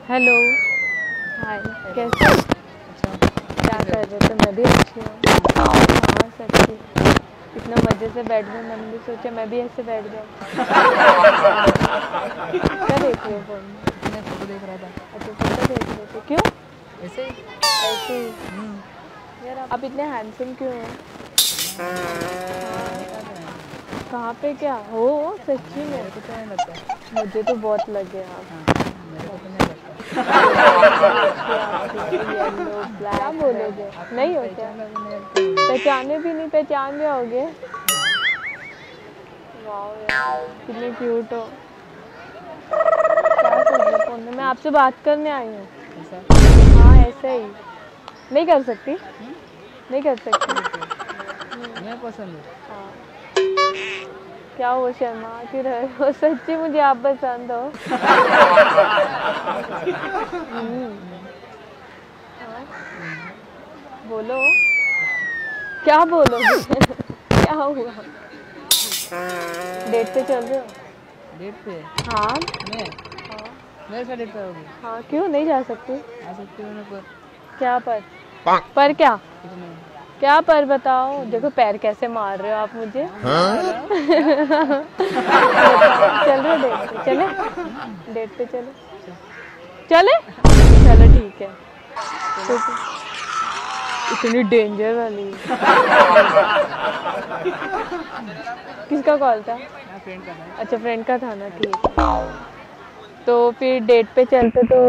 Hello, हाय, कैसे हो? क्या कर रहे थे? मैं भी अच्छी हूँ। हाँ सच्ची, इतना मज़े से बैठ गए, मैंने भी सोचा मैं भी ऐसे बैठ जाऊँ। क्या देख रहे हो फोन में? मैं फोटो देख रहा था। अच्छा फोटो देख रहे थे, क्यों? ऐसे ही। ऐसे ही। यार आप इतने हैंडसम क्यों हो? कहाँ पे क्या हो सच्ची में? मेरे को तो नहीं लगता। मुझे तो बहुत लगे आप। मेरे को तो नहीं लगता। येलो ब्लैक क्या बोलोगे? नहीं हो क्या? पहचाने भी नहीं, पहचान जाओगे? वाओ यार, कितने क्यूट हो। क्या कर रहे हो फोन में? मैं आपसे बात करने आई हूँ। हाँ ऐसे ही। नहीं कर सकती? नहीं कर सकती? मैं पसंद है। हाँ। क्या वो शर्मा क्यों रहे हो? सच्ची मुझे आप पसंद हो। बोलो, क्या बोलोगे? क्या हुआ? डेट पे चल रहे हो? डेट पे? हाँ। मैं? हाँ। मेरे साथ डेट पे होगी? हाँ क्यों नहीं जा सकती? आ सकती हूँ ना, पर क्या पर? पर क्या? कुछ नहीं। क्या पर बताओ? देखो पैर कैसे मार रहे हो आप मुझे। चल रहे हो डेट पे? चले? डेट पे चले? चले? चलो ठीक है। इतनी डेंजर वाली। किसका कॉल था? फ्रेंड का था। अच्छा फ्रेंड का था ना, ठीक है। तो फिर डेट पे चलते तो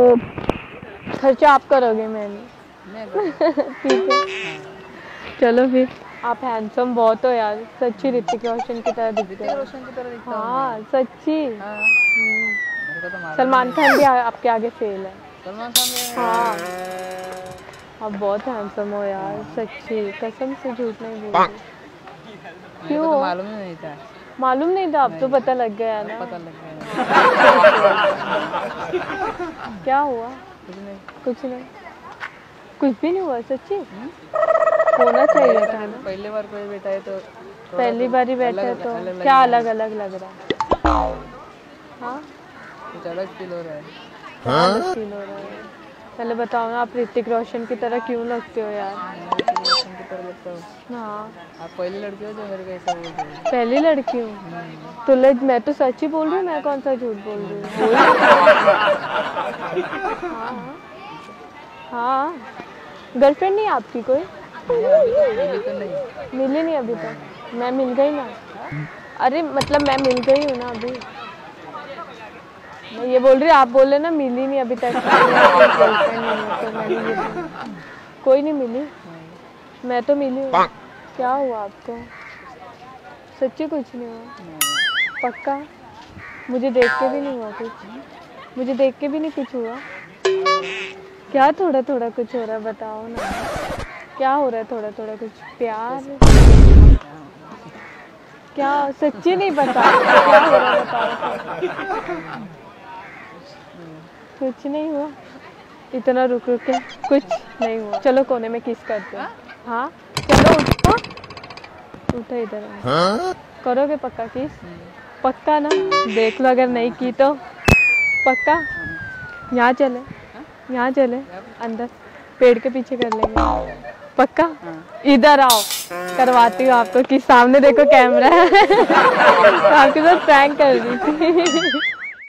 खर्चा आप करोगे? मैंने ठीक है। चलो फिर। आप हैंडसम बहुत हो यार, सच्ची ऋतिक रोशन की तरह दिखते हो। रोशन की तरह दिखता हूँ। हाँ सच्ची। मेरे को तो मालूम सलमान खान भी आपके आगे फेल है। सलमान खान। हाँ आप बहुत हैंडसम हो यार, सच्ची कसम से झूठ नहीं बोल रही। क्यों? तो मालूम ही नहीं था। मालूम नहीं था? अब तो पता लग गया ना। पता लग गया। क्या हुआ? कुछ नहीं। कुछ नहीं, कुछ भी नहीं हुआ सच्ची। होना चाहिए था ना। पहली बार कोई बैठा है तो पहली बार ही बैठा है तो क्या अलग अलग लग रहा है? हाँ कुछ अलग फील हो रहा है। क्या अलग फील हो रहा है? पहले बताओ ना, आप ऋतिक रोशन की तरह क्यों लगते हो यार? रोशन की तरह लगता हूँ। हाँ आप पहली लड़की हो जो मेरे को ऐसा बोल रही है। पहली लड़की हूँ तो मैं तो सच ही बोल रही हूँ, मैं कौन सा झूठ बोल रही हूँ? हाँ हाँ। गर्लफ्रेंड नहीं आपकी कोई? मिली तो नहीं। मिली नहीं अभी तक? मैं मिल गई ना। अरे मतलब मैं मिल गई हूँ ना अभी। मैं ये बोल रही, आप बोल रहे ना मिली नहीं अभी तक। गर्लफ्रेंड नहीं है तो मैंने ये बोला। कोई नहीं मिली? मैं तो मिली हूँ। क्या हुआ आपको? सच्ची कुछ नहीं हुआ? पक्का? मुझे देख के भी नहीं हुआ कुछ? मुझे देख के भी नहीं कुछ हुआ? क्या थोड़ा थोड़ा कुछ हो रहा है बताओ ना। क्या हो रहा है थोड़ा थोड़ा कुछ? प्यार? क्या? सच्ची नहीं पता क्या हो रहा है बताओ। कुछ नहीं हुआ? इतना रुक रुक के कुछ नहीं हुआ? चलो कोने में किस करते हैं। हाँ चलो उठो, उठो इधर। करोगे पक्का किस? पक्का ना? देख लो अगर नहीं की तो। पक्का? यहाँ चले, यहाँ चले अंदर, पेड़ के पीछे कर लेंगे। पक्का? इधर आओ, करवाती हूँ आपको कि सामने देखो कैमरा है। आपके साथ प्रैंक कर रही थी।